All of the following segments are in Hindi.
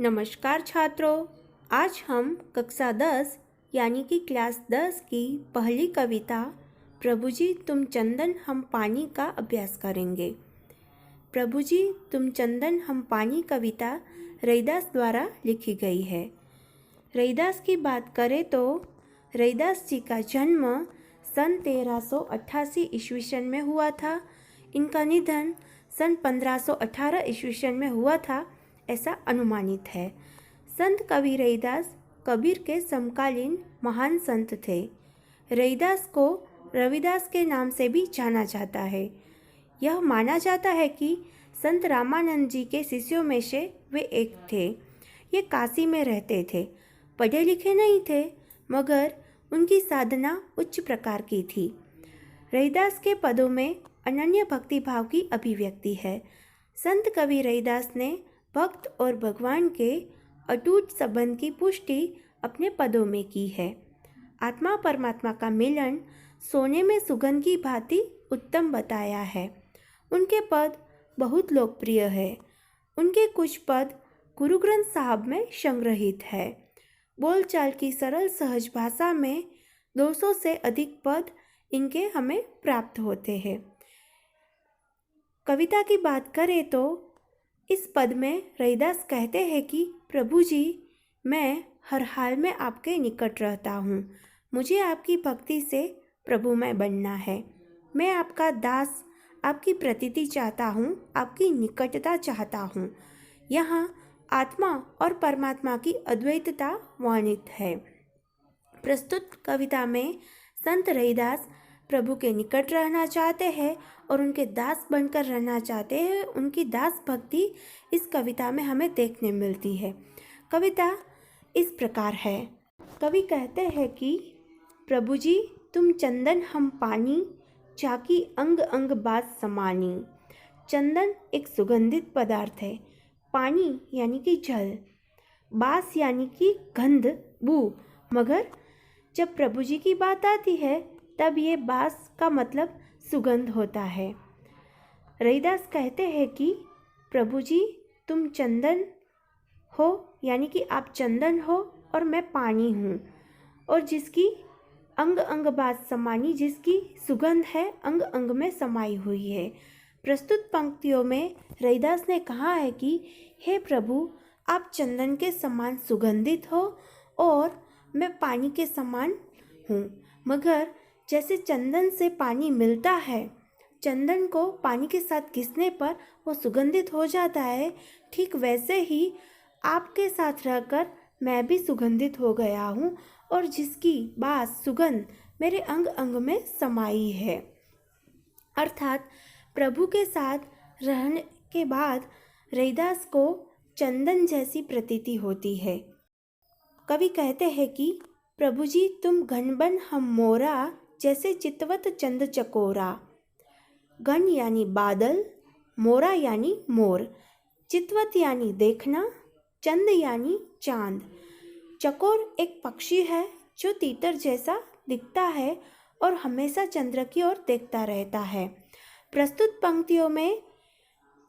नमस्कार छात्रों, आज हम कक्षा 10 यानी कि क्लास 10 की पहली कविता प्रभु जी तुम चंदन हम पानी का अभ्यास करेंगे। प्रभु जी तुम चंदन हम पानी कविता रैदास द्वारा लिखी गई है। रैदास की बात करें तो रैदास जी का जन्म सन 1388 ईस्वी सन में हुआ था। इनका निधन सन 1518 ईस्वी सन में हुआ था, ऐसा अनुमानित है। संत कवि रैदास कबीर के समकालीन महान संत थे। रैदास को रविदास के नाम से भी जाना जाता है। यह माना जाता है कि संत रामानंद जी के शिष्यों में से वे एक थे। ये काशी में रहते थे, पढ़े लिखे नहीं थे, मगर उनकी साधना उच्च प्रकार की थी। रैदास के पदों में अनन्य भक्ति भाव की अभिव्यक्ति है। संत कवि रैदास ने भक्त और भगवान के अटूट संबंध की पुष्टि अपने पदों में की है। आत्मा परमात्मा का मिलन सोने में सुगंध की भांति उत्तम बताया है। उनके पद बहुत लोकप्रिय है। उनके कुछ पद गुरु ग्रंथ साहब में संग्रहित है। बोलचाल की सरल सहज भाषा में 200 से अधिक पद इनके हमें प्राप्त होते हैं। कविता की बात करें तो इस पद में रैदास कहते हैं कि प्रभु जी मैं हर हाल में आपके निकट रहता हूँ। मुझे आपकी भक्ति से प्रभुमय बनना है। मैं आपका दास, आपकी प्रतीति चाहता हूँ, आपकी निकटता चाहता हूँ। यहाँ आत्मा और परमात्मा की अद्वैतता वर्णित है। प्रस्तुत कविता में संत रैदास प्रभु के निकट रहना चाहते हैं और उनके दास बनकर रहना चाहते हैं। उनकी दास भक्ति इस कविता में हमें देखने मिलती है। कविता इस प्रकार है। कवि कहते हैं कि प्रभु जी तुम चंदन हम पानी, चाकी अंग अंग बात समानी। चंदन एक सुगंधित पदार्थ है। पानी यानी कि जल, बास यानी कि गंध, बू। मगर जब प्रभु जी की बात आती है तब ये बास का मतलब सुगंध होता है। रैदास कहते हैं कि प्रभु जी तुम चंदन हो यानी कि आप चंदन हो और मैं पानी हूँ, और जिसकी अंग अंग बात समानी, जिसकी सुगंध है अंग अंग में समाई हुई है। प्रस्तुत पंक्तियों में रैदास ने कहा है कि हे प्रभु आप चंदन के समान सुगंधित हो और मैं पानी के समान हूँ। मगर जैसे चंदन से पानी मिलता है, चंदन को पानी के साथ घिसने पर वो सुगंधित हो जाता है, ठीक वैसे ही आपके साथ रहकर मैं भी सुगंधित हो गया हूँ और जिसकी बास सुगंध मेरे अंग अंग में समाई है। अर्थात प्रभु के साथ रहने के बाद रैदास को चंदन जैसी प्रतीति होती है। कवि कहते हैं कि प्रभु जी तुम घनबन हम मोरा, जैसे चितवत चंद चकोरा। गण यानी बादल, मोरा यानी मोर, चितवत यानी देखना, चंद यानी चांद। चकोर एक पक्षी है जो तीतर जैसा दिखता है और हमेशा चंद्र की ओर देखता रहता है। प्रस्तुत पंक्तियों में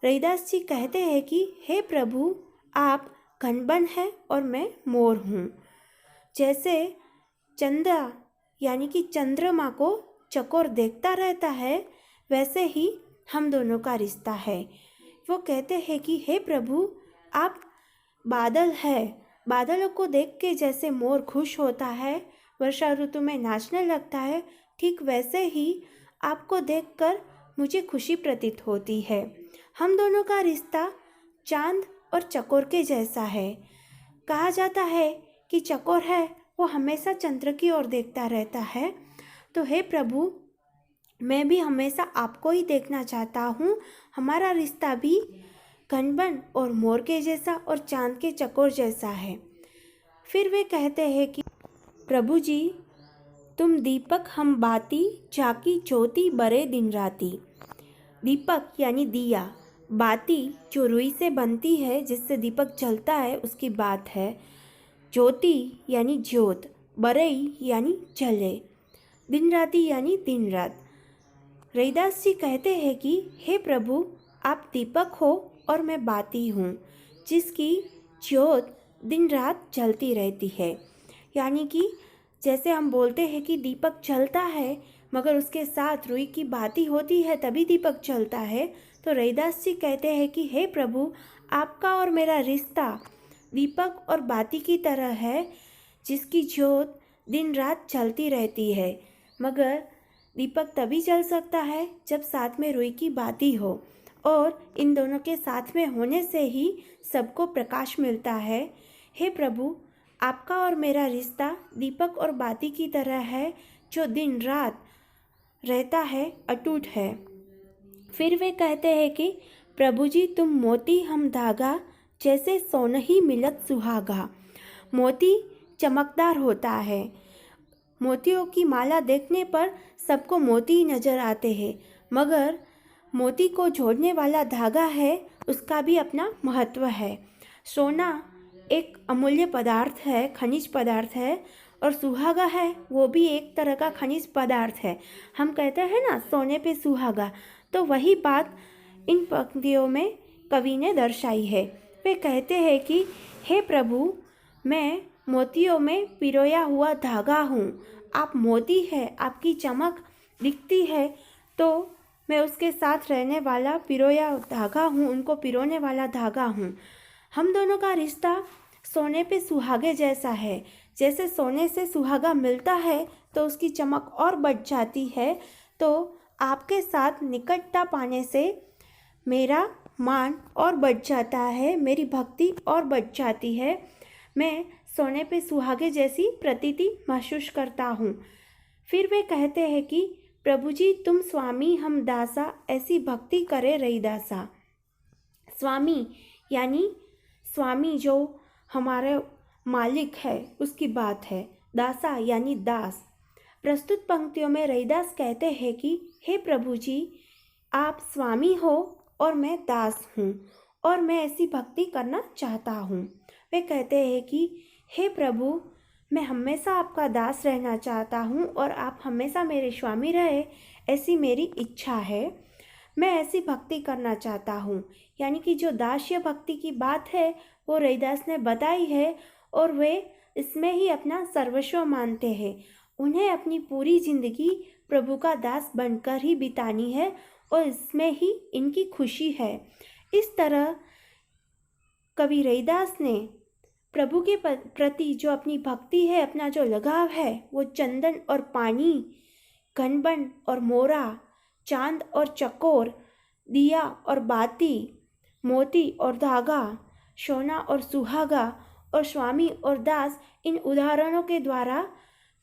रैदास जी कहते हैं कि हे प्रभु आप घनबन है और मैं मोर हूँ। जैसे चंद्र यानी कि चंद्रमा को चकोर देखता रहता है, वैसे ही हम दोनों का रिश्ता है। वो कहते हैं कि हे प्रभु आप बादल है, बादलों को देख के जैसे मोर खुश होता है, वर्षा ऋतु में नाचने लगता है, ठीक वैसे ही आपको देखकर मुझे खुशी प्रतीत होती है। हम दोनों का रिश्ता चांद और चकोर के जैसा है। कहा जाता है कि चकोर है वो हमेशा चंद्र की ओर देखता रहता है, तो हे प्रभु मैं भी हमेशा आपको ही देखना चाहता हूँ। हमारा रिश्ता भी घनबन और मोर के जैसा और चांद के चकोर जैसा है। फिर वे कहते हैं कि प्रभु जी तुम दीपक हम बाती, चाकी ज्योति बरे दिन राती। दीपक यानी दिया, बाती जो रुई से बनती है जिससे दीपक जलता है उसकी बात है। ज्योति यानी ज्योत, बरई यानी जले, दिन राती यानी दिन रात। रैदास जी कहते हैं कि हे प्रभु आप दीपक हो और मैं बाती हूँ, जिसकी ज्योत दिन रात जलती रहती है। यानी कि जैसे हम बोलते हैं कि दीपक जलता है मगर उसके साथ रुई की बाती होती है तभी दीपक जलता है, तो रैदास जी कहते हैं कि हे प्रभु, आपका और मेरा रिश्ता दीपक और बाती की तरह है, जिसकी ज्योत दिन रात जलती रहती है। मगर दीपक तभी जल सकता है जब साथ में रुई की बाती हो, और इन दोनों के साथ में होने से ही सबको प्रकाश मिलता है। हे प्रभु, आपका और मेरा रिश्ता दीपक और बाती की तरह है, जो दिन रात रहता है, अटूट है। फिर वे कहते हैं कि प्रभु जी तुम मोती हम धागा, जैसे सोनही मिलत सुहागा। मोती चमकदार होता है। मोतियों की माला देखने पर सबको मोती नजर आते हैं, मगर मोती को जोड़ने वाला धागा है, उसका भी अपना महत्व है। सोना एक अमूल्य पदार्थ है, खनिज पदार्थ है, और सुहागा है वो भी एक तरह का खनिज पदार्थ है। हम कहते हैं ना सोने पे सुहागा, तो वही बात इन पंक्तियों में कवि ने दर्शाई है। वे कहते हैं कि हे प्रभु, मैं मोतियों में पिरोया हुआ धागा हूँ। आप मोती है, आपकी चमक दिखती है, तो मैं उसके साथ रहने वाला पिरोया धागा हूँ, उनको पिरोने वाला धागा हूँ। हम दोनों का रिश्ता सोने पे सुहागे जैसा है। जैसे सोने से सुहागा मिलता है तो उसकी चमक और बढ़ जाती है, तो आपके साथ निकटता पाने से मेरा मान और बढ़ जाता है, मेरी भक्ति और बढ़ जाती है। मैं सोने पे सुहागे जैसी प्रतीति महसूस करता हूँ। फिर वे कहते हैं कि प्रभु जी तुम स्वामी हम दासा, ऐसी भक्ति करे रैदासा। स्वामी यानी स्वामी जो हमारे मालिक है उसकी बात है। दासा यानी दास। प्रस्तुत पंक्तियों में रैदास कहते हैं कि हे प्रभु जी, आप स्वामी हो और मैं दास हूँ, और मैं ऐसी भक्ति करना चाहता हूँ। वे कहते हैं कि हे प्रभु, मैं हमेशा आपका दास रहना चाहता हूँ और आप हमेशा मेरे स्वामी रहे, ऐसी मेरी इच्छा है। मैं ऐसी भक्ति करना चाहता हूँ। यानी कि जो दास्य भक्ति की बात है वो रैदास ने बताई है, और वे इसमें ही अपना सर्वस्व मानते हैं। उन्हें अपनी पूरी जिंदगी प्रभु का दास बनकर ही बितानी है, और इसमें ही इनकी खुशी है। इस तरह कवि रैदास ने प्रभु के प्रति जो अपनी भक्ति है, अपना जो लगाव है, वो चंदन और पानी, घनबन और मोरा, चांद और चकोर, दिया और बाती, मोती और धागा, सोना और सुहागा और स्वामी और दास, इन उदाहरणों के द्वारा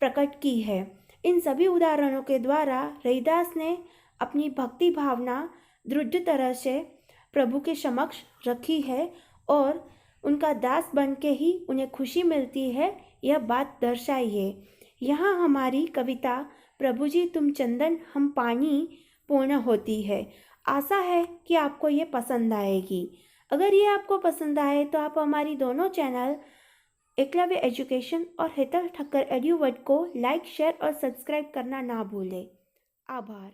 प्रकट की है। इन सभी उदाहरणों के द्वारा रैदास ने अपनी भक्ति भावना दृढ़ तरह से प्रभु के समक्ष रखी है, और उनका दास बन के ही उन्हें खुशी मिलती है, यह बात दर्शाई है। यहाँ हमारी कविता प्रभु जी तुम चंदन हम पानी पूर्ण होती है। आशा है कि आपको ये पसंद आएगी। अगर ये आपको पसंद आए तो आप हमारी दोनों चैनल एकलव्य एजुकेशन और हेतल ठक्कर एड्यूवर्ड को लाइक, शेयर और सब्सक्राइब करना ना भूलें। आभार।